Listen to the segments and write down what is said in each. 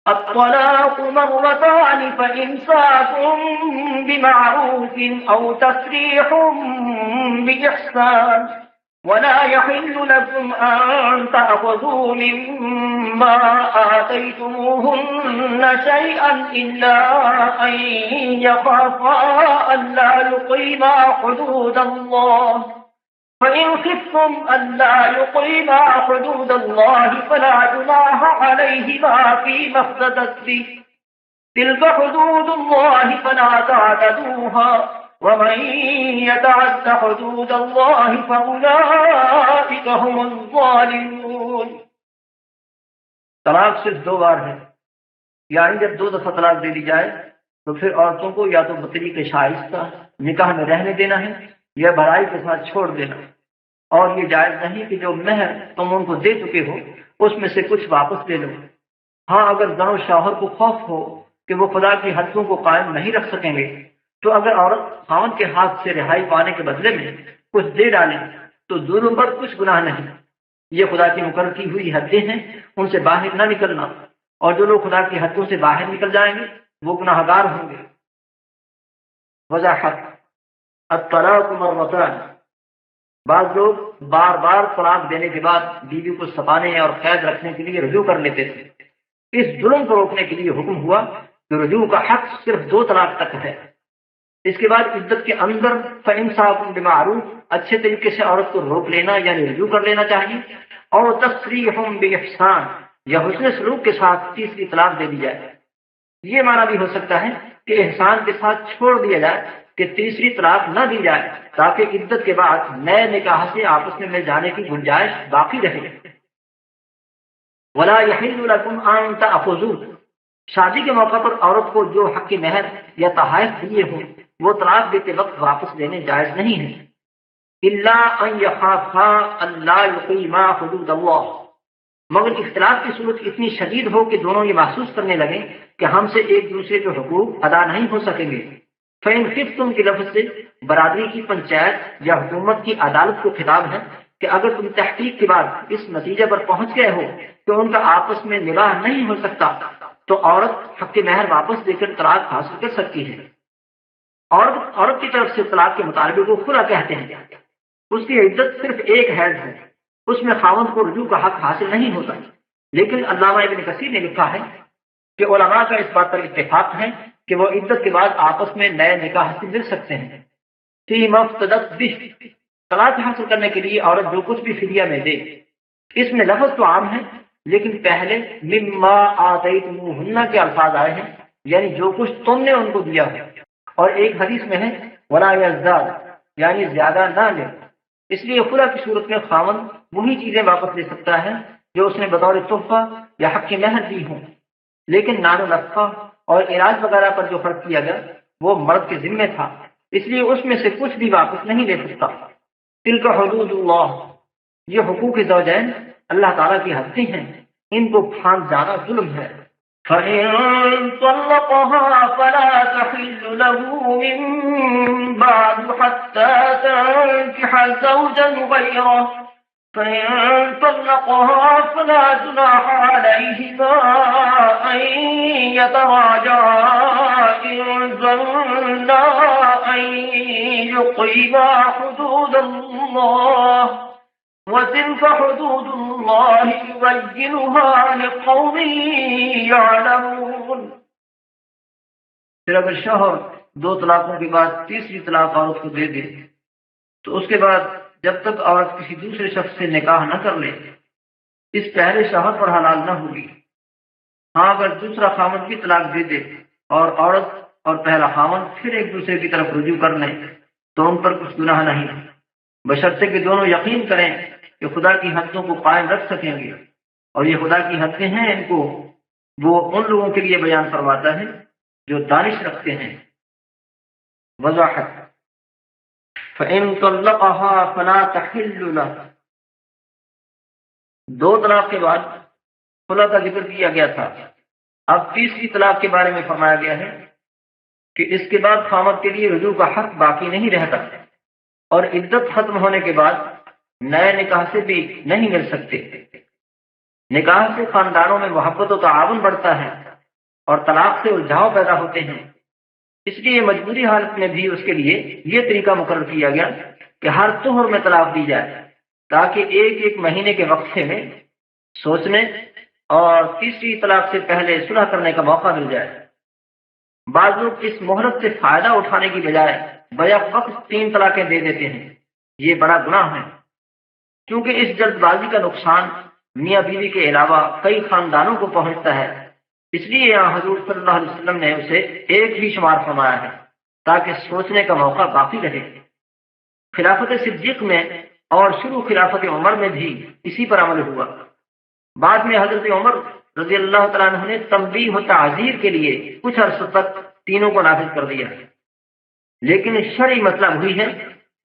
الطلاق مرتان فإمساك بمعروف أو تسريح بإحسان ولا يحل لكم أن تأخذوا مما آتيتموهن شيئا إلا أن يخافا ألا يقيما حدود الله فإن خفتم ألا يقيما حدود الله فلا جناح عليهما فيما افتدت به تلك حدود الله فلا تعتدوها ومن يتعد حدود الله فأولئك هم الظالمون۔ طلاق صرف 2 بار ہے، یعنی جب 2 دفعہ طلاق دے دی جائے تو پھر عورتوں کو یا تو بطریق شائستہ نکاح میں رہنے دینا ہے یا برائی کے ساتھ چھوڑ دینا، اور یہ جائز نہیں کہ جو مہر تم ان کو دے چکے ہو اس میں سے کچھ واپس لے لو۔ ہاں اگر زن و شوہر کو خوف ہو کہ وہ خدا کی حدوں کو قائم نہیں رکھ سکیں گے تو اگر عورت خاوند کے ہاتھ سے رہائی پانے کے بدلے میں کچھ دے ڈالے تو دونوں پر کچھ گناہ نہیں۔ یہ خدا کی مقرر کی ہوئی حدیں ہیں، ان سے باہر نہ نکلنا، اور جو لوگ خدا کی حدوں سے باہر نکل جائیں گے وہ گناہ گار ہوں گے۔ وضاحت: الطلاق مرتان، بعض لوگ بار بار طلاق دینے کے بعد بیوی کو ستانے اور قید رکھنے کے لیے رجوع کر لیتے تھے۔ اس ظلم کو روکنے کے لیے حکم ہوا کہ رجوع کا حق صرف 2 طلاق تک ہے۔ اس کے بعد عدت کے اندر فإمساک بمعروف، اچھے طریقے سے عورت کو روک لینا یعنی رجوع کر لینا چاہیے، اور تسریح بإحسان یا حسن سلوک کے ساتھ تیسری طلاق دے دی جائے۔ یہ معنی بھی ہو سکتا ہے کہ احسان کے ساتھ چھوڑ دیا جائے کہ تیسری طلاق نہ دی جائے تاکہ عدت کے بعد نئے نکاح سے آپس میں مل جانے کی گنجائش باقی رہے۔ ولا يحل لكم ان تأخذوا، شادی کے موقع پر عورت کو جو حق مہر یا تحائف دیے ہوں وہ طلاق دیتے وقت واپس لینے جائز نہیں ہیں، الا ان يخافا الا يقيما حدود اللہ، مگر اختلاف کی صورت اتنی شدید ہو کہ دونوں یہ محسوس کرنے لگیں کہ ہم سے ایک دوسرے کے حقوق ادا نہیں ہو سکیں گے۔ فإن خفتم کے لفظ سے برادری کی پنچایت یا حکومت کی عدالت کو خطاب ہے کہ اگر تم تحقیق کے بعد اس نتیجے پر پہنچ گئے ہو کہ ان کا آپس میں نکاح نہیں ہو سکتا تو عورت حق مہر واپس دے کر طلاق حاصل کر سکتی ہے۔ عورت کی طرف سے طلاق کے مطالبے کو خلا کہتے ہیں۔ اس کی عدت صرف ایک حیض ہے، اس میں خاوند کو رجوع کا حق حاصل نہیں ہوتا، لیکن علامہ ابن کثیر نے لکھا ہے کہ علماء کا اس بات پر اتفاق ہے کہ وہ عدت کے بعد آپس میں نئے نکاح سے مل سکتے ہیں۔ فیما افتدت بہ، طلاق حاصل کرنے کے لیے عورت جو کچھ بھی فدیہ میں دے، اس میں لفظ تو عام ہے لیکن پہلے مما آتیتموہن کے الفاظ آئے ہیں، یعنی جو کچھ تم نے ان کو دیا ہے، اور ایک حدیث میں ہے ولا یزداد، یعنی زیادہ نہ لے۔ اس لیے خلا کی صورت میں خاوند وہی چیزیں واپس لے سکتا ہے جو اس نے بطور تحفہ یا حق مہر دی ہوں، لیکن نان و نفقہ اور علاج وغیرہ پر جو خرچ کیا گیا وہ مرد کے ذمے تھا، اس لیے اس میں سے کچھ بھی واپس نہیں لے سکتا۔ تلک حدود اللہ، یہ حقوق زوجین اللہ تعالیٰ کی حدیں ہیں، ان کو پھاند جانا ظلم ہے۔ فإن طلقها فلا تحل له من بعد حتى تنكح زوجا غيره فإن طلقها فلا جناح عليهما أن يتراجعا إن ظنا أن يقيما حدود الله وَتِلْكَ حُدُودُ اللَّهِ يُبَيِّنُهَا لِقَوْمٍ يَعْلَمُونَ۔ پھر اگر شوہر 2 طلاقوں کے بعد تیسری طلاق عورت کو دے دے تو اس کے بعد جب تک عورت کسی دوسرے شخص سے نکاح نہ کر لے اس پہلے شوہر پر حلال نہ ہوگی۔ ہاں اگر دوسرا خاوند بھی طلاق دے دے اور عورت اور پہلا خاوند پھر ایک دوسرے کی طرف رجوع کر لیں تو ان پر کچھ گناہ نہیں، بشرطے کہ دونوں یقین کریں کہ خدا کی حدوں کو قائم رکھ سکیں گے، اور یہ خدا کی حدیں ہیں، ان کو وہ ان لوگوں کے لیے بیان فرماتا ہے جو دانش رکھتے ہیں۔ وضاحت: فَإِن طَلَّقَهَا فَلَا تَحِلُّ لَهُ، 2 طلاق کے بعد خلا کا ذکر کیا گیا تھا، اب تیسری طلاق کے بارے میں فرمایا گیا ہے کہ اس کے بعد خاوند کے لیے رجوع کا حق باقی نہیں رہتا، اور عدت ختم ہونے کے بعد نئے نکاح سے بھی نہیں مل سکتے۔ نکاح سے خاندانوں میں محبت و تعاون بڑھتا ہے اور طلاق سے الجھاؤ پیدا ہوتے ہیں۔ اس لیے مجبوری حالت میں بھی اس کے لیے یہ طریقہ مقرر کیا گیا کہ ہر طہر میں طلاق دی جائے، تاکہ ایک ایک مہینے کے وقفے میں سوچنے اور تیسری طلاق سے پہلے صلح کرنے کا موقع مل جائے۔ بعض لوگ اس مہلت سے فائدہ اٹھانے کی بجائے بیک وقت 3 طلاقیں دے دیتے ہیں۔ یہ بڑا گناہ ہے، کیونکہ اس جلد بازی کا نقصان میاں بیوی کے علاوہ کئی خاندانوں کو پہنچتا ہے۔ اس لیے یہاں حضور صلی اللہ علیہ وسلم نے اسے ایک ہی شمار فرمایا ہے تاکہ سوچنے کا موقع باقی رہے۔ خلافت صدیق میں اور شروع خلافت عمر میں بھی اسی پر عمل ہوا۔ بعد میں حضرت عمر رضی اللہ تعالیٰ عنہ نے تنبیہ و تعزیر کے لیے کچھ عرصے تک تینوں کو نافذ کر دیا، لیکن شرعی مسئلہ وہی ہے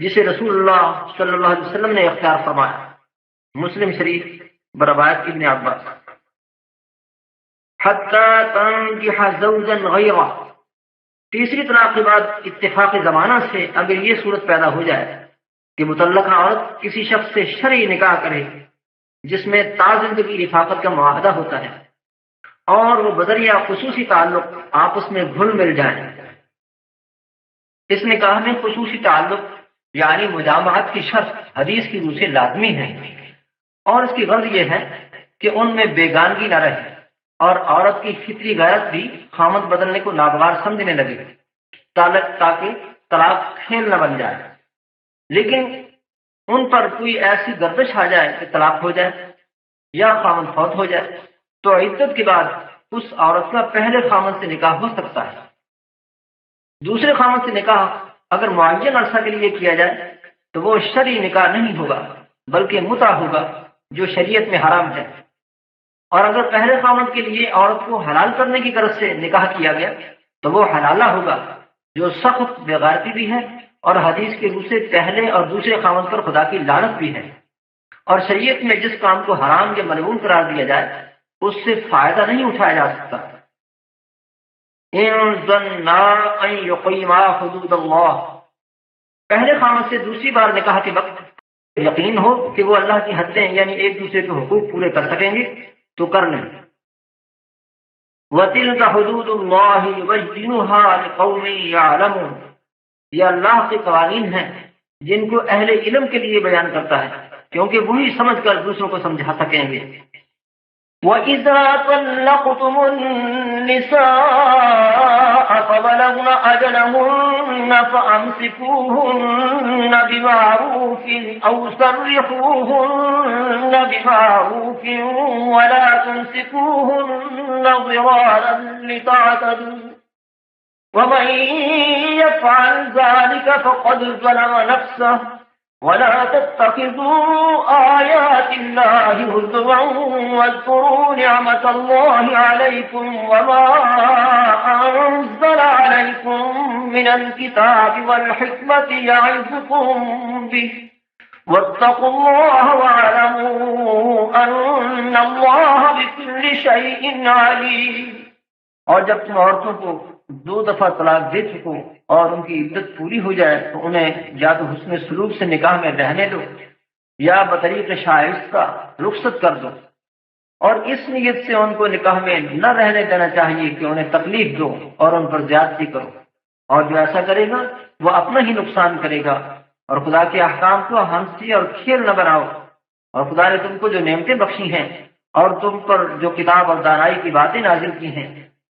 جسے رسول اللہ صلی اللہ علیہ وسلم نے اختیار فرمایا۔ مسلم شریف بروایت ابن عباس، حتی تنکح زوجا غیرہ، تیسری طلاق کے بعد اتفاق زمانہ سے اگر یہ صورت پیدا ہو جائے کہ متعلقہ عورت کسی شخص سے شرعی نکاح کرے جس میں تا زندگی رفاقت کا معاہدہ ہوتا ہے اور وہ بذریعہ خصوصی تعلق آپس میں گھل مل جائیں۔ اس نکاح میں خصوصی تعلق یعنی مجامعت کی شرط حدیث کی روح سے لازمی ہے، اور اس کی غرض یہ ہے کہ ان میں بیگانگی نہ رہے اور عورت کی فطری غیرت بھی خامد بدلنے کو ناگوار سمجھنے لگے تاکہ طلاق کھیل نہ بن جائے۔ لیکن ان پر کوئی ایسی گردش آ جائے کہ طلاق ہو جائے یا خامد فوت ہو جائے تو عدت کے بعد اس عورت کا پہلے خامد سے نکاح ہو سکتا ہے۔ دوسرے خامد سے نکاح اگر معین عرصہ کے لیے کیا جائے تو وہ شرعی نکاح نہیں ہوگا بلکہ متع ہوگا جو شریعت میں حرام ہے، اور اگر پہلے خامد کے لیے عورت کو حلال کرنے کی غرض سے نکاح کیا گیا تو وہ حلالہ ہوگا جو سخت بغیرتی بھی ہے اور حدیث کے روح سے پہلے اور دوسرے خامد پر خدا کی لعنت بھی ہے، اور شریعت میں جس کام کو حرام یا ملعون قرار دیا جائے اس سے فائدہ نہیں اٹھایا جا سکتا۔ ان ظنا ان یقیما حدود اللہ، پہلے خامد سے دوسری بار نکاح کے وقت یقین ہو کہ وہ اللہ کی حدیں یعنی ایک دوسرے کے حقوق پورے کر سکیں گے تو کر لیں۔ وَتِلْكَ حُدُودُ اللَّهِ يُبَيِّنُهَا لِقَوْمٍ يَعْلَمُونَ، یہ اللہ کے قوانین ہیں جن کو اہل علم کے لیے بیان کرتا ہے کیونکہ وہی سمجھ کر دوسروں کو سمجھا سکیں گے۔ وَإِذَا طَلَّقْتُمُ النِّسَاءَ فَبَلَغْنَ أَجَلَهُنَّ فَأَمْسِكُوهُنَّ بِمَعْرُوفٍ أَوْ سَرِّحُوهُنَّ بِمَعْرُوفٍ وَلَا تُمْسِكُوهُنَّ ضِرَارًا لِتَعْتَدُوا وَمَن يَفْعَلْ ذَلِكَ فَقَدْ ظَلَمَ نَفْسَهُ وَلَا تَتَّخِذُوا آيَاتِ اللَّهِ هُزُوًا وَاذْكُرُوا نِعْمَةَ اللَّهِ عَلَيْكُمْ وَمَا أَنزَلَ عَلَيْكُم مِّنَ الْكِتَابِ وَالْحِكْمَةِ يَعِظُكُم بِهِ وَاتَّقُوا اللَّهَ وَاعْلَمُوا أَنَّ اللَّهَ بِكُلِّ شَيْءٍ عَلِيمٌ۔ اور جب تم عورتوں کو 2 دفعہ طلاق دے چکو اور ان کی عدت پوری ہو جائے تو انہیں یا تو حسن سلوک سے نکاح میں رہنے دو یا بطریق شائستہ رخصت کر دو، اور اس نیت سے ان کو نکاح میں نہ رہنے دینا چاہیے کہ انہیں تکلیف دو اور ان پر زیادتی کرو، اور جو ایسا کرے گا وہ اپنا ہی نقصان کرے گا، اور خدا کے احکام کو ہنسی اور کھیل نہ بناؤ، اور خدا نے تم کو جو نعمتیں بخشی ہیں اور تم پر جو کتاب اور دانائی کی باتیں نازل کی ہیں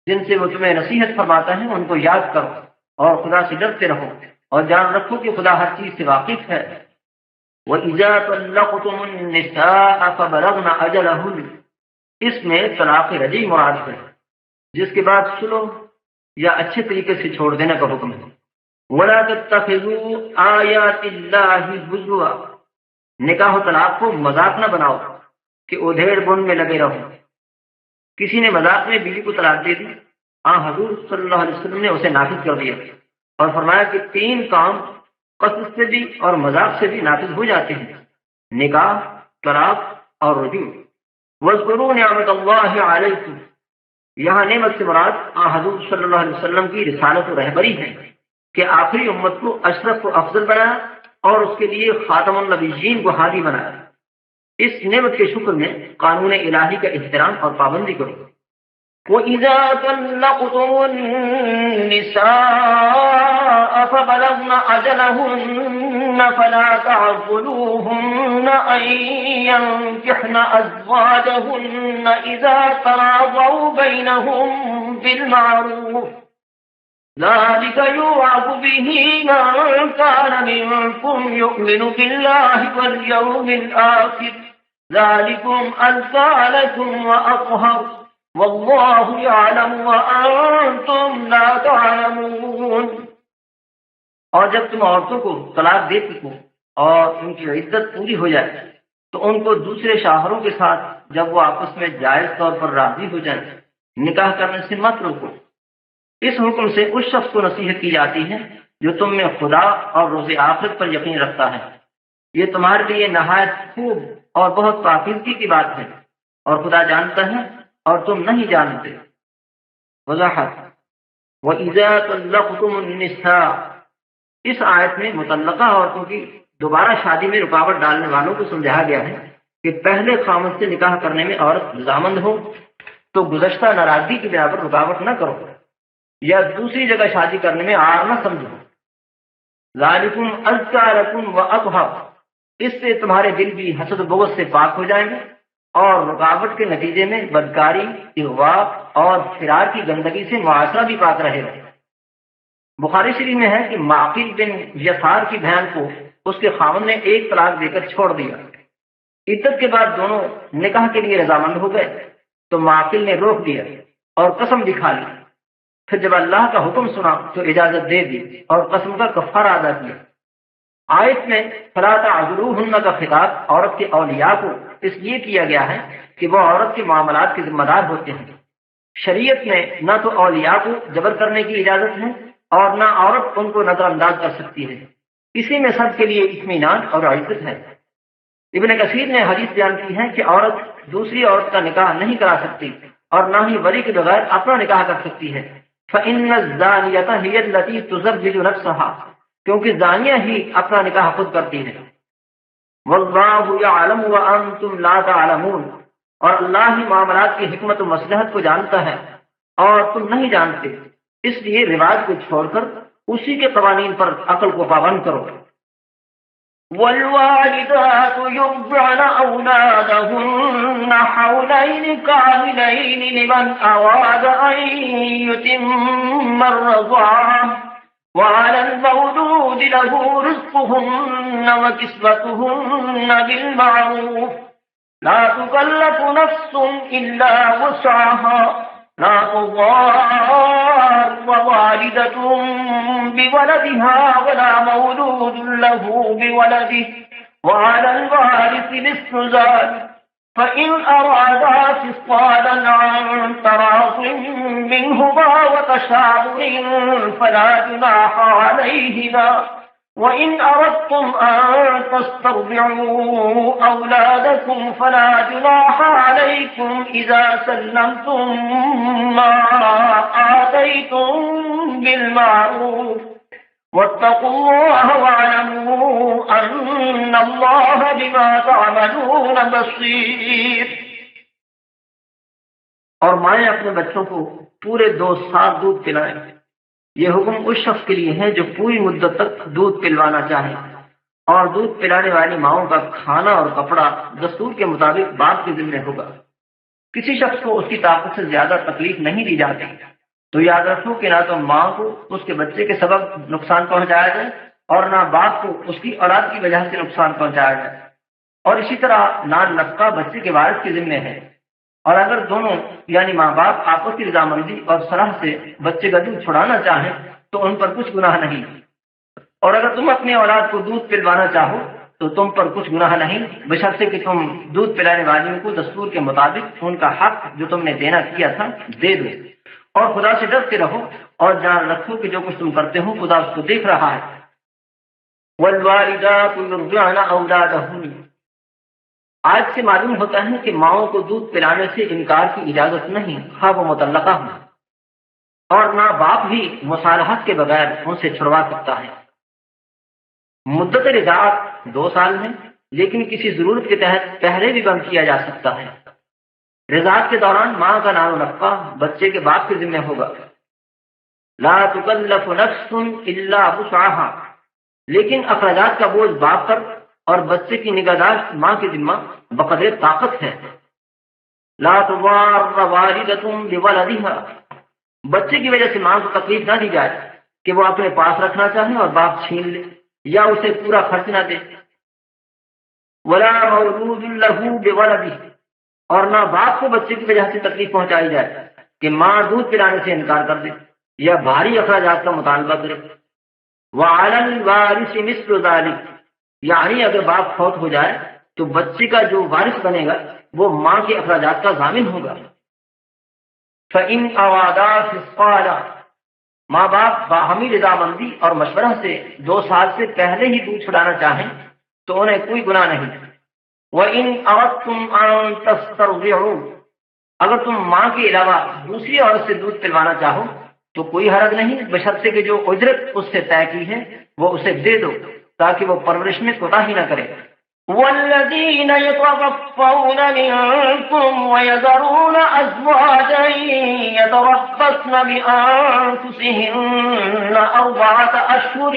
جن سے وہ تمہیں نصیحت فرماتا ہے ان کو یاد کرو اور خدا سے ڈرتے رہو اور جان رکھو کہ خدا ہر چیز سے واقف ہے۔ وَإِذَا طَلَّقْتُمُ النِّسَاءَ فَبَلَغْنَ أَجَلَهُنَّ، اس میں طلاق رجعی مراد ہے جس کے بعد صلح یا اچھے طریقے سے چھوڑ دینے کا حکم ہے۔ وَلَا تَتَّخِذُوا آيَاتِ اللَّهِ هُزُوًا، نکاح و طلاق کو مذاق نہ بناؤ کہ ادھیڑ بن میں لگے رہو۔ کسی نے مذاق میں بیوی کو طلاق دے دی، حضور صلی اللہ علیہ وسلم نے اسے نافذ کر دیا اور فرمایا کہ 3 کام قصد سے بھی اور مذاق سے بھی نافذ ہو جاتے ہیں: نکاح، طلاق اور رجوع۔ وَاذْكُرُوا نِعْمَةَ اللَّهِ عَلَيْكُمْ، یہاں نعمت سے مراد حضور صلی اللہ علیہ وسلم کی رسالت و رہبری ہے کہ آخری امت کو اشرف و افضل بنایا اور اس کے لیے خاتم النبیین کو ہادی بنایا۔ اس نعمت کے شکر میں قانون الہی کا احترام اور پابندی کرو۔ وَإِذَا طَلَّقْتُمُ النِّسَاءَ فَبَلَغْنَ أَجَلَهُنَّ فَلَا تَعْضُلُوهُنَّ أَن يَنكِحْنَ أَزْوَاجَهُنَّ إِذَا تَرَاضَوْا بَيْنَهُم بِالْمَعْرُوفِ ذَلِكَ يُوعَظُ بِهِ مَن كَانَ مِنكُمْ يُؤْمِنُ بِاللَّهِ وَالْيَوْمِ الْآخِرِ ذَلِكُمْ أَزْكَىٰ لَكُمْ وَأَطْهَرُ وَاللَّهُ يَعْلَمُ وَأَنتُمْ لَا تَعْلَمُونَ۔ اور جب تم عورتوں کو طلاق دے چکو اور ان کی عدت پوری ہو جائے تو ان کو دوسرے شوہروں کے ساتھ جب وہ آپس میں جائز طور پر راضی ہو جائیں نکاح کرنے سے مت روکو۔ اس حکم سے اس شخص کو نصیحت کی جاتی ہے جو تم میں خدا اور روز آخرت پر یقین رکھتا ہے۔ یہ تمہارے لیے نہایت خوب اور بہت پاکیزگی کی بات ہے، اور خدا جانتا ہے اور تم نہیں جانتے۔ وضاحت: وَإِذَا طَلَّقْتُمُ النِّسَاءَ، اس آیت میں مطلقہ عورتوں کی دوبارہ شادی میں رکاوٹ ڈالنے والوں کو سمجھایا گیا ہے کہ پہلے خاوند سے نکاح کرنے میں عورت رضامند ہو تو گزشتہ ناراضگی کی بنا پر رکاوٹ نہ کرو یا دوسری جگہ شادی کرنے میں عار نہ سمجھو۔ ذالکم ازکیٰ لکم واطہر، اس سے تمہارے دل بھی حسد و بغض سے پاک ہو جائیں گے اور رکاوٹ کے نتیجے میں بدکاری، اغوا اور فرار کی گندگی سے معاشرہ بھی پاک رہے گا۔ بخاری شریف میں ہے کہ معقل بن یسار کی بہن کو اس کے خاوند نے ایک طلاق دے کر چھوڑ دیا۔ عدت کے بعد دونوں نکاح کے لیے رضامند ہو گئے تو معقل نے روک دیا اور قسم دکھا لی، پھر جب اللہ کا حکم سنا تو اجازت دے دی اور قسم کا کفارہ ادا کیا۔ آیت میں فلا تعذروہن کا خطاب عورت کے اولیاء کو اس لیے کیا گیا ہے کہ وہ عورت کے معاملات کے ذمہ دار ہوتے ہیں۔ شریعت میں نہ تو اولیاء کو جبر کرنے کی اجازت ہے اور نہ عورت ان کو نظر انداز کر سکتی ہے، اسی میں سب کے لیے اطمینان اور عزت ہے۔ ابن کثیر نے حدیث بیان کی ہے کہ عورت دوسری عورت کا نکاح نہیں کرا سکتی اور نہ ہی ولی کے بغیر اپنا نکاح کر سکتی ہے۔ فَإِنَّ الزَّانِيَةَ هِيَ الَّتِي تُزَوِّجُ نَفْسَهَا، کیونکہ زانیہ ہی اپنا نکاح خود کرتی ہے۔ وَاللَّهُ يَعْلَمُ وَأَنْتُمْ لَا تَعْلَمُونَ، اور اللہ ہی معاملات کی حکمت و مصلحت کو جانتا ہے اور تم نہیں جانتے، اس لیے رواج کو چھوڑ کر اسی کے قوانین پر عقل کو پابند کرو۔ والوالدات يرضعن أولادهن حولين كاملين لمن أراد أن يتم الرضاعة وعلى المولود له رزقهن وكسوتهن بالمعروف لا تكلف نفس إلا وسعها لا تضار والدة بولدها ولا مولود له بولده وعلى الوارث مثل ذلك فإن أرادا فصالا عن تراض منهما وتشاور فلا جناح عليهما وَإِنْ أَرَدْتُمْ أَن تَسْتَرْضِعُوا أَوْلَادَكُمْ فَلَا جُنَاحَ عَلَيْكُمْ إِذَا سَلَّمْتُم مَّا آتَيْتُم بِالْمَعْرُوفِ وَاتَّقُوا اللَّهَ وَاعْلَمُوا أَنَّ اللَّهَ بِمَا تَعْمَلُونَ بَصِيرٌ۔ اور مائیں اپنے بچوں کو پورے 2 سال دودھ پلائیں۔ یہ حکم اس شخص کے لیے ہے جو پوری مدت تک دودھ پلوانا چاہے، اور دودھ پلانے والی ماؤں کا کھانا اور کپڑا دستور کے مطابق باپ کے ذمہ ہوگا۔ کسی شخص کو اس کی طاقت سے زیادہ تکلیف نہیں دی جاتی تو یاد رکھو کہ نہ تو ماں کو اس کے بچے کے سبب نقصان پہنچایا جائے اور نہ باپ کو اس کی اولاد کی وجہ سے نقصان پہنچایا جائے، اور اسی طرح نان نفقہ بچے کے وارث کے ذمہ ہے۔ اور اگر دونوں یعنی ماں باپ آپس کی رضامندی اور صلاح سے بچے کا دودھ چھڑانا چاہیں تو ان پر کچھ گناہ نہیں، اور اگر تم اپنی اولاد کو دودھ پلوانا چاہو تو تم پر کچھ گناہ نہیں، بشرطے کہ تم دودھ پلانے والیوں کو دستور کے مطابق ان کا حق جو تم نے دینا کیا تھا دے دو، اور خدا سے ڈرتے رہو اور جان رکھو کہ جو کچھ تم کرتے ہو خدا اس کو دیکھ رہا ہے۔ والوالدات يرضعن أولادهن، آج سے معلوم ہوتا ہے کہ ماؤں کو دودھ پلانے سے انکار کی اجازت نہیں، خواہ وہ مطلقہ ہوں، اور نہ باپ بھی مصالحت کے بغیر ان سے چھڑوا سکتا ہے۔ مدت رضاعت 2 سال ہے، لیکن کسی ضرورت کے تحت پہلے بھی بند کیا جا سکتا ہے۔ رضاعت کے دوران ماں کا نان و نفقہ بچے کے باپ کے ذمہ ہوگا. لا تکلف نفس الا وسعها، لیکن اخراجات کا بوجھ باپ پر اور بچے کی نگہداشت ماں کی ذمہ بقدر طاقت ہے. لا تضار والدة بولدها، بچے کی وجہ سے ماں کو تکلیف نہ دی جائے کہ وہ اپنے پاس رکھنا چاہے اور باپ چھین لے یا اسے پورا خرچ نہ دے. ولا مولود له بولده، اور نہ باپ کو بچے کی وجہ سے تکلیف پہنچائی جائے کہ ماں دودھ پلانے سے انکار کر دے یا بھاری اخراجات کا مطالبہ کرے. وعلى الوارث مثل ذلك، یعنی اگر باپ فوت ہو جائے تو بچے کا جو وارث بنے گا وہ ماں کے اخراجات کا ضامن ہوگا. فإن أرادا فصالا، ماں باپ باہمی رضامندی اور مشورہ سے 2 سال سے پہلے ہی دودھ چھڑانا چاہیں تو انہیں کوئی گناہ نہیں. وَإِنْ أَرَدْتُمْ أَنْ تَسْتَرْضِعُوا، اگر تم ماں کے علاوہ دوسری عورت سے دودھ پلوانا چاہو تو کوئی حرج نہیں، بشرطے کہ جو اجرت اس سے طے کی ہے وہ اسے دے دو تاکہ وہ پرورش میں کوتاہی نہ کرے. والذين يتوفون منكم ويذرون أزواجا يتربصن بأنفسهن 4 أشهر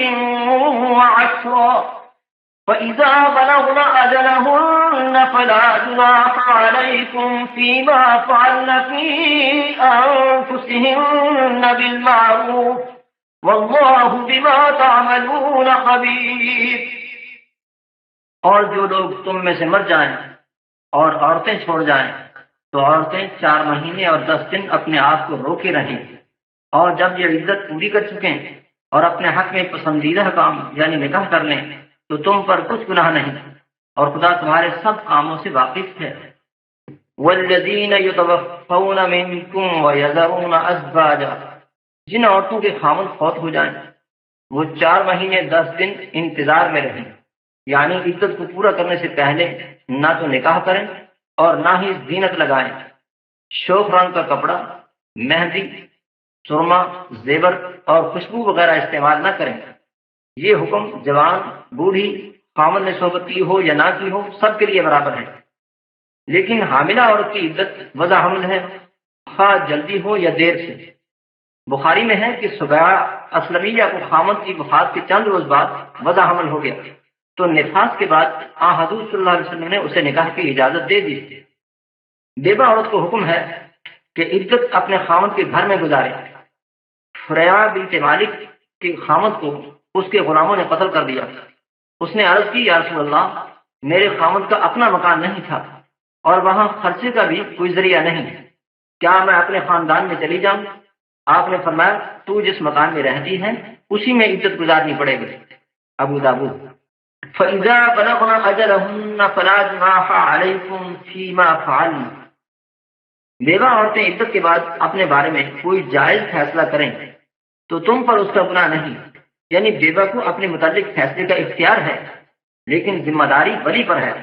و10، فإذا بلغن أجلهن فلا جناح عليكم فيما فعلن في أنفسهن بالمعروف والله بما تعملون خبير. اور جو لوگ تم میں سے مر جائیں اور عورتیں چھوڑ جائیں تو عورتیں 4 مہینے اور 10 دن اپنے آپ کو روکے رہیں، اور جب یہ عدت پوری کر چکیں اور اپنے حق میں پسندیدہ کام یعنی نکاح کر لیں تو تم پر کچھ گناہ نہیں، اور خدا تمہارے سب کاموں سے واقف ہے. والذین یتوفون منکم ویذرون ازواجا، جن عورتوں کے خاوند فوت ہو جائیں وہ 4 مہینے 10 دن انتظار میں رہیں، یعنی عدت کو پورا کرنے سے پہلے نہ تو نکاح کریں اور نہ ہی زینت لگائیں. شوخ رنگ کا کپڑا، مہندی، سرما، زیور اور خوشبو وغیرہ استعمال نہ کریں. یہ حکم جوان، بوڑھی، خامن نے صحبت کی ہو یا نہ کی ہو سب کے لیے برابر ہے. لیکن حاملہ عورت کی عدت وضع حمل ہے، خواہ جلدی ہو یا دیر سے. بخاری میں ہے کہ سبیعہ اسلمیہ کو خامن کی وفات کے چند روز بعد وضع حمل ہو گیا تو نفاس کے بعد حضور صلی اللہ علیہ وسلم نے اسے نکاح کی اجازت دے دی. بیوہ عورت کو حکم ہے کہ عدت اپنے خامد کے گھر میں گزارے. فریعہ بنت مالک کے خامد کو اس کے غلاموں نے قتل کر دیا. اس نے عرض کی، یا رسول اللہ، میرے خامد کا اپنا مکان نہیں تھا اور وہاں خرچے کا بھی کوئی ذریعہ نہیں، کیا میں اپنے خاندان میں چلی جاؤں؟ آپ نے فرمایا، تو جس مکان میں رہتی ہے اسی میں عدت گزارنی پڑے گی. ابو داؤد. فَإِذَا بَلَغْنَ أَجَلَهُنَّ فَلَا جُنَاحَ عَلَيْكُمْ فِيمَا فَعَلْنَ، بیوہ عورتیں عدت کے بعد اپنے بارے میں کوئی جائز فیصلہ کریں تو تم پر اس کا گناہ نہیں، یعنی بیوہ کو اپنے متعلق فیصلے کا اختیار ہے، لیکن ذمہ داری ولی پر ہے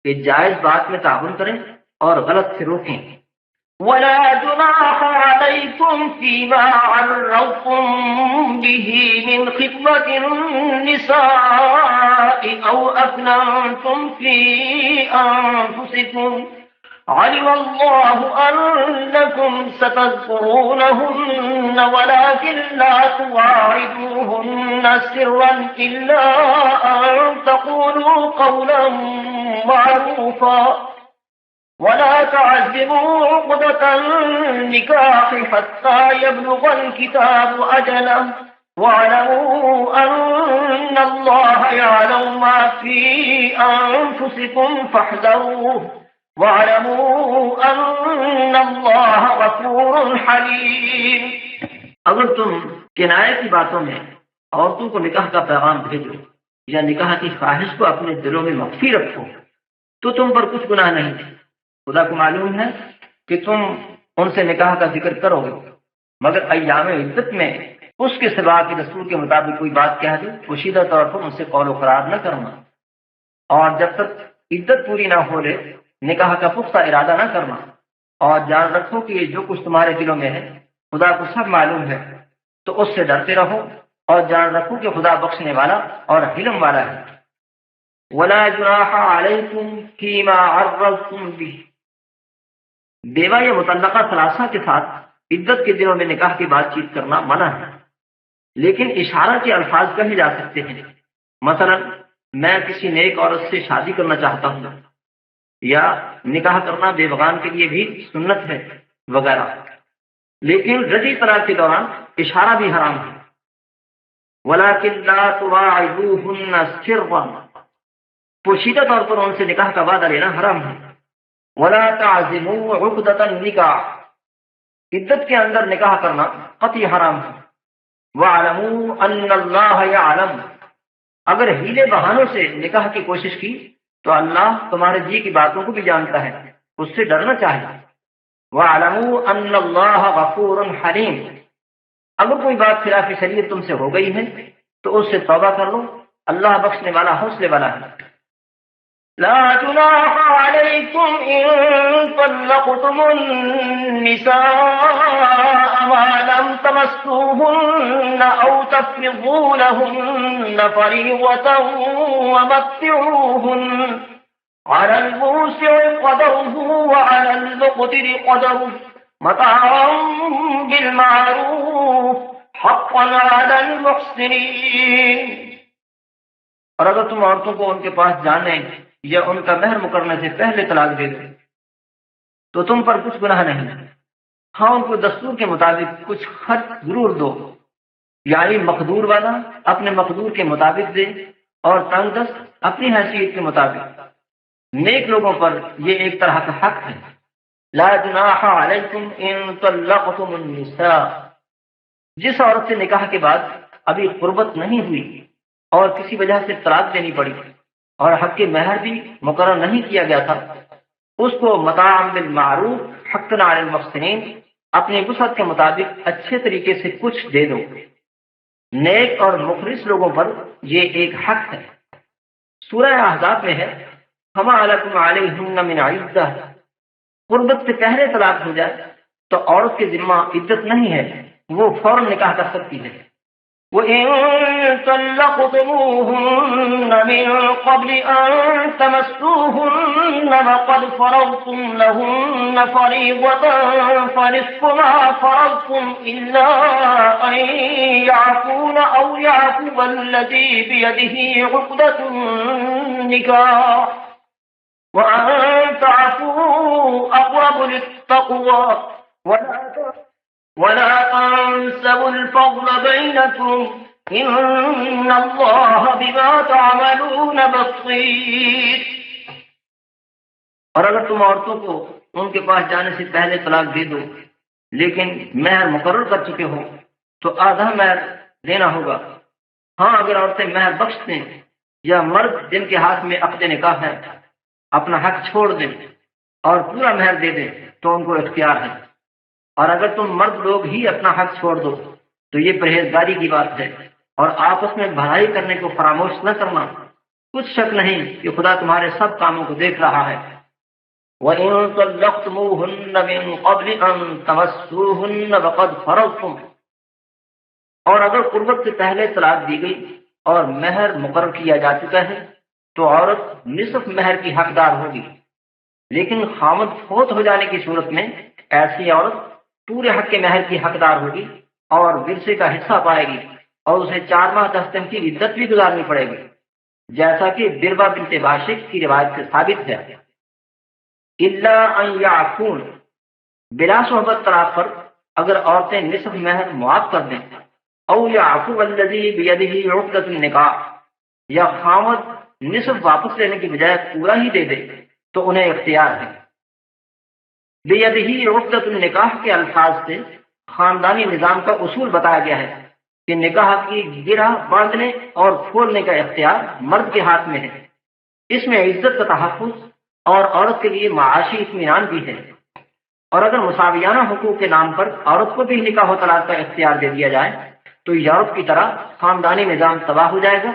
کہ جائز بات میں تعاون کریں اور غلط سے روکیں. ولا جناح عليكم فيما عرضتم به من خطبة النساء أو أكننتم في أنفسكم، علم الله أنكم ستذكرونهن ولكن لا تواعدوهن سرا إلا أن تقولوا قولا معروفا ولا تعزموا عقدة النكاح حتى يبلغ الكتاب أجله واعلموا أن الله يعلم ما في أنفسكم فاحذروه واعلموا أن الله غفور حليم. اگر تم کنایہ کی باتوں میں عورتوں کو نکاح کا پیغام بھیجو یا نکاح کی خواہش کو اپنے دلوں میں مخفی رکھو تو تم پر کچھ گناہ نہیں. خدا کو معلوم ہے کہ تم ان سے نکاح کا ذکر کرو گے، مگر ایام عدت میں اس کے سوا کے دستور کے مطابق کوئی بات کہہ دو، پوشیدہ طور پر ان سے قول و قرار نہ کرنا، اور جب تک عدت پوری نہ ہو لے نکاح کا پختہ ارادہ نہ کرنا، اور جان رکھو کہ یہ جو کچھ تمہارے دلوں میں ہے خدا کو سب معلوم ہے، تو اس سے ڈرتے رہو اور جان رکھو کہ خدا بخشنے والا اور حلم والا ہے. ولا جناح علیکم فیما عرضتم به، بیوہ یا مطلقہ ثلاثہ کے ساتھ عدت کے دنوں میں نکاح کی بات چیت کرنا منع ہے، لیکن اشارہ کے الفاظ کہے جا سکتے ہیں۔ مثلا میں کسی نیک عورت سے شادی کرنا چاہتا ہوں، یا نکاح کرنا بیوگان کے لیے بھی سنت ہے وغیرہ، لیکن رجعی طلاق کے دوران اشارہ بھی حرام ہے۔ وَلَكِنْ لَا تُوَاعِدُوهُنَّ سِرًّا، پوشیدہ طور پر ان سے نکاح کا وعدہ لینا حرام ہے۔ وَلَا تَعْزِمُوا عُقْدَةَ النِّكَاحِ، عدت کے اندر نکاح کرنا قطعی حرام ہے۔ وَاعْلَمُوا أَنَّ اللَّهَ يَعْلَمُ، اگر ہیلے بہانوں سے نکاح کی کوشش کی تو اللہ تمہارے جی کی باتوں کو بھی جانتا ہے، اس سے ڈرنا چاہیے۔ وَاعْلَمُوا أَنَّ اللَّهَ غَفُورٌ حَلِيمٌ، اگر کوئی بات خلاف شریعت تم سے ہو گئی ہے تو اس سے توبہ کر لو، اللہ بخشنے والا حوصلے والا ہے۔ لا جناح عليكم إن طلقتم النساء ما لم تمسوهن أو تفرضوا لهن فريضة ومتعوهن على الموسع قدره وعلى المقتر قدره متاعا بالمعروف حقا على المحسنين۔ اور اگر تم عورتوں کو ان کے پاس جانے یا ان کا مہر مکرنے سے پہلے طلاق دے دو تو تم پر کچھ گناہ نہیں، ہاں ان کو دستور کے مطابق کچھ خرچ ضرور دو، یعنی مقدور والا اپنے مقدور کے مطابق دے اور تنگ دست اپنی حیثیت کے مطابق۔ نیک لوگوں پر یہ ایک طرح کا حق ہے۔ لا جناح علیکم ان طلقتم النساء، جس عورت سے نکاح کے بعد ابھی قربت نہیں ہوئی اور کسی وجہ سے طلاق دینی پڑی اور حق کے مہر بھی مقرر نہیں کیا گیا تھا، اس کو متاعا بالمعروف حقا علی المحسنین، اپنے وسعت کے مطابق اچھے طریقے سے کچھ دے دو۔ نیک اور مخلص لوگوں پر یہ ایک حق ہے۔ سورہ احزاب میں ہے فما لکم علیہن من عدہ، قربت سے پہلے طلاق ہو جائے تو عورت کے ذمہ عدت نہیں ہے، وہ فوراً نکاح کر سکتی ہے۔ وَإِن طَلَّقْتُمُوهُنَّ مِن قَبْلِ أَن تَمَسُّوهُنَّ وَقَدْ فَرَضْتُمْ لَهُنَّ فَرِيضَةً فَنِصْفُ مَا فَرَضْتُمْ إِلَّا أَن يَعْفُونَ أَوْ يَعْفُوَ الَّذِي بِيَدِهِ عُقْدَةُ النِّكَاحِ وَأَن تَعْفُوا أَقْرَبُ لِلتَّقْوَىٰ وَلَا تَنسَوُا الْفَضْلَ بَيْنَكُمْ إِنَّ اللَّهَ بِمَا تَعْمَلُونَ بَصِيرٌ۔ اور اگر تم عورتوں کو ان کے پاس جانے سے پہلے طلاق دے دو لیکن مہر مقرر کر چکے ہو تو آدھا مہر دینا ہوگا۔ ہاں اگر عورتیں مہر بخش دیں یا مرد جن کے ہاتھ میں عقد نکاح ہے اپنا حق چھوڑ دیں اور پورا مہر دے دیں تو ان کو اختیار ہے۔ اور اگر تم مرد لوگ ہی اپنا حق چھوڑ دو تو یہ پرہیزگاری کی بات ہے، اور آپس میں بھلائی کرنے کو فراموش نہ کرنا، کچھ شک نہیں کہ خدا تمہارے سب کاموں کو دیکھ رہا ہے۔ وَإِن طَلَّقْتُمُوهُنَّ مِن قَبْلِ أَن تَمَسُّوهُنَّ وَقَدْ فَرَضْتُمْ، اور اگر قربت سے پہلے طلاق دی گئی اور مہر مقرر کیا جا چکا ہے تو عورت نصف مہر کی حقدار ہوگی، لیکن خامد فوت ہو جانے کی صورت میں ایسی عورت پورے حق کے مہر کی حقدار ہوگی اور ورثے کا حصہ پائے گی، اور اسے 4 ماہ 10 دن کی عدت بھی گزارنی پڑے گی، جیسا کہ بربہ بنت باشق کی روایت سے ثابت ہے۔ الا ان یعفون، بلا صحبت طلاق پر اگر عورتیں نصف مہر معاف کر دیں، او یعفو الذی بیدہ عقدۃ النکاح، یا خامد نصف واپس لینے کی بجائے پورا ہی دے دے تو انہیں اختیار ہے۔ بیدہ عقدۃ النکاح کے الفاظ سے خاندانی نظام کا اصول بتایا گیا ہے کہ نکاح کی گرہ باندھنے اور کھولنے کا اختیار مرد کے ہاتھ میں ہے۔ اس میں عزت کا تحفظ اور عورت کے لیے معاشی اطمینان بھی ہے، اور اگر مساویانہ حقوق کے نام پر عورت کو بھی نکاح و طلاق کا اختیار دے دیا جائے تو یورپ کی طرح خاندانی نظام تباہ ہو جائے گا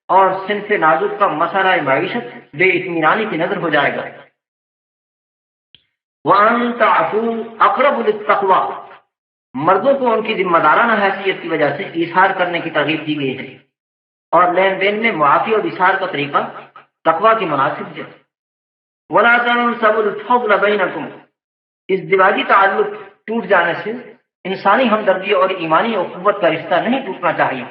اور صنف نازک کا مسئلہ معیشت بے اطمینانی کی نظر ہو جائے گا۔ وَأَن تَعْفُوا أَقْرَبُ لِلتَّقْوَىٰ، مردوں کو ان کی ذمہ دارانہ حیثیت کی وجہ سے ایثار کرنے کی ترغیب دی گئی ہے، اور لین دین میں معافی اور ایثار کا طریقہ تقویٰ کی مناسب ہے۔ وَلَا تَنسَوُا الْفَضْلَ بَيْنَكُمْ، اس دماغی تعلق ٹوٹ جانے سے انسانی ہمدردی اور ایمانی اخوت کا رشتہ نہیں ٹوٹنا چاہیے۔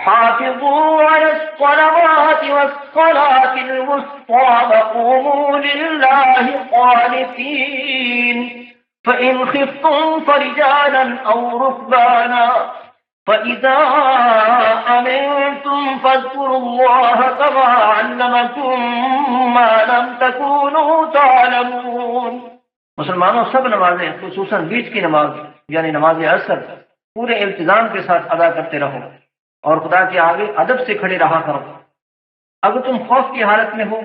حافظوا على الصلوات والصلاة الوسطى وقوموا لله قانتين فإن خفتم فرجالا أو ركبانا فإذا أمنتم فاذكروا الله كما علمكم ما لم تكونوا تعلمون۔ مسلمانوں سب نمازیں خصوصاً بیچ کی نماز یعنی نماز عصر پورے التزام کے ساتھ ادا کرتے رہو اور خدا کے آگے ادب سے کھڑے رہا کرو۔ اگر تم خوف کی حالت میں ہو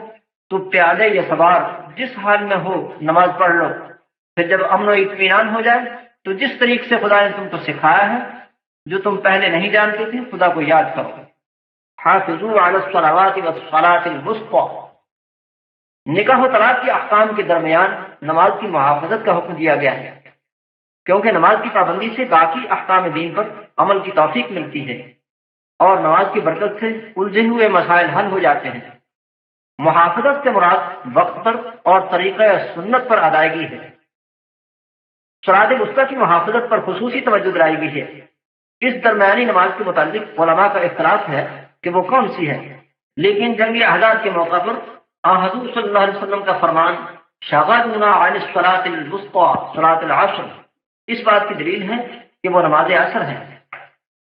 تو پیادے یا سوار جس حال میں ہو نماز پڑھ لو، پھر جب امن و اطمینان ہو جائے تو جس طریقے سے خدا نے تم کو سکھایا ہے جو تم پہلے نہیں جانتے تھے خدا کو یاد کرو۔ حافظوا علی الصلوات والصلاة الوسطى، نکاح و طلاق کے احکام کے درمیان نماز کی محافظت کا حکم دیا گیا ہے، کیونکہ نماز کی پابندی سے باقی احکام دین پر عمل کی توفیق ملتی ہے اور نماز کی برکت سے الجھے ہوئے مسائل حل ہو جاتے ہیں۔ محافظت سے مراد وقت پر اور طریقہ سنت پر ادائیگی ہے۔ صلاۃ الوسطیٰ کی محافظت پر خصوصی توجہ دلائی گئی ہے۔ اس درمیانی نماز کے متعلق علماء کا اختلاف ہے کہ وہ کون سی ہے، لیکن جنگ احزاب کے موقع پر حضور صلی اللہ علیہ وسلم کا فرمان شغلنا عن الصلاۃ الوسطیٰ صلاۃ العصر اس بات کی دلیل ہے کہ وہ نماز عصر ہے۔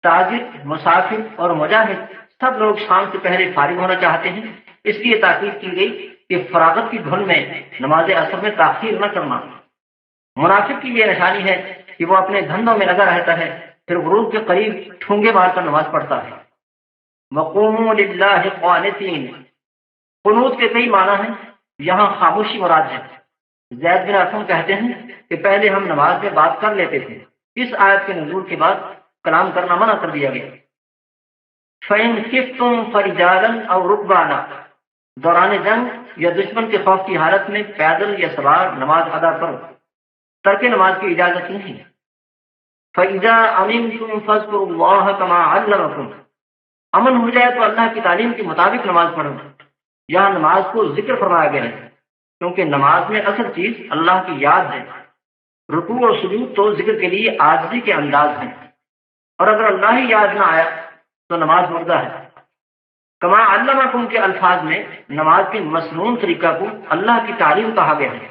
تاجر، مسافر اور مجاہد سب لوگ شام سے پہلے فارغ ہونا چاہتے ہیں، اس لیے تاکید کی گئی کہ فراغت کی دھن میں نماز عصر میں تاخیر نہ کرنا۔ منافق کی یہ نشانی ہے کہ وہ اپنے دھندوں میں لگا رہتا ہے، پھر غروب کے قریب ٹھونگے مار کر نماز پڑھتا ہے۔ وقوموا للہ قانتین، قنوت کے کئی معنی ہیں، یہاں خاموشی مراد ہے۔ زید بن اسلم کہتے ہیں کہ پہلے ہم نماز میں بات کر لیتے تھے، اس آیت کے نزول کے بعد کلام کرنا منع کر دیا گیا۔ فَإِنْ خِفْتُمْ فَرِجَالًا أَوْ رُكْبَانًا، دوران جنگ یا دشمن کے خوف کی حالت میں پیدل یا سوار نماز ادا کرو، ترک نماز کی اجازت نہیں۔ فَإِذَا أَمِنْتُمْ فَاذْكُرُوا اللَّهَ كَمَا عَلَّمَكُمْ، امن ہو جائے تو اللہ کی تعلیم کے مطابق نماز پڑھو۔ یہاں نماز کو ذکر فرمایا گیا ہے کیونکہ نماز میں اصل چیز اللہ کی یاد ہے۔ رکوع اور سجود تو ذکر کے لیے عاجزی کے انداز ہیں، اور اگر اللہ ہی یاد نہ آیا تو نماز مردہ ہے۔ کما علمکم کے الفاظ میں نماز کے مسنون طریقہ کو اللہ کی تعلیم کہا گیا ہے،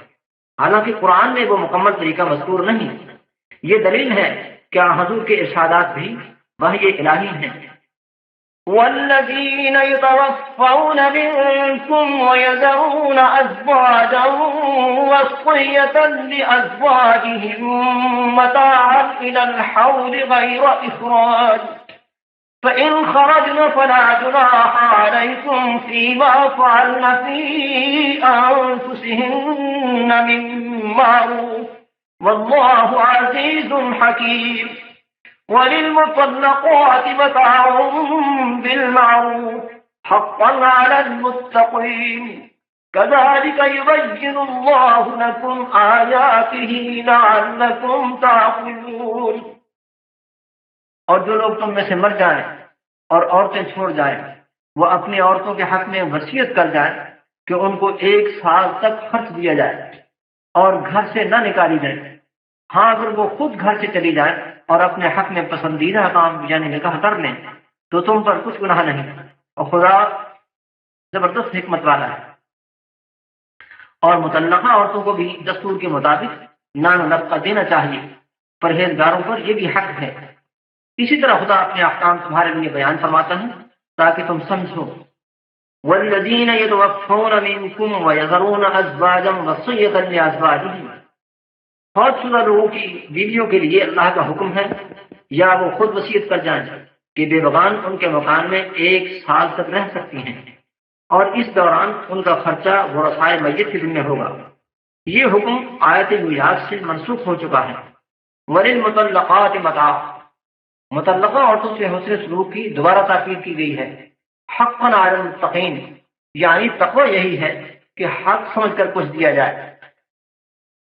حالانکہ قرآن میں وہ مکمل طریقہ مذکور نہیں۔ یہ دلیل ہے کہ حضور کے ارشادات بھی وحی الہی ہیں۔ والذين يتوفون منكم ويذرون أزواجا وصية لأزواجهم متاعا إلى الحول غير إخراج فإن خرجن فلا جناح عليكم فيما فعلن في أنفسهن من معروف والله عزيز حكيم وللمطلقات متاع بالمعروف حقا على المتقين كذلك يبين الله لكم آياته لعلكم تعقلون۔ اور جو لوگ تم میں سے مر جائیں اور عورتیں چھوڑ جائیں وہ اپنی عورتوں کے حق میں وصیت کر جائیں کہ ان کو 1 سال تک خرچ دیا جائے اور گھر سے نہ نکالی جائے۔ ہاں اگر وہ خود گھر سے چلی جائیں اور اپنے حق میں پسندیدہ کام یعنی نکاح کر لیں تو تم پر کچھ گناہ نہیں، اور خدا زبردست حکمت والا ہے۔ اور مطلقہ عورتوں کو بھی دستور کے مطابق نان و نفقہ دینا چاہیے، پرہیزگاروں پر یہ بھی حق ہے۔ اسی طرح خدا اپنے احکام تمہارے لیے بیان فرماتا ہے تاکہ تم سمجھو۔ والذین یتوفون منکم ویذرون ازواجا وصیۃ لازواجہم، فوت شدہ لوگوں کی بیویوں کے لیے اللہ کا حکم ہے یا وہ خود وصیت کر جائیں کہ بے بغان ان کے مکان میں 1 سال تک رہ سکتی ہیں، اور اس دوران ان کا خرچہ ورثائے میت کے ذمہ ہوگا۔ یہ حکم آیت میراث سے منسوخ ہو چکا ہے۔ وللمطلقات متاع، مطلقہ عورتوں سے حسن سلوک کی دوبارہ تاکید کی گئی ہے۔ حقا علی المتقین، یعنی تقوی یہی ہے کہ حق سمجھ کر کچھ دیا جائے۔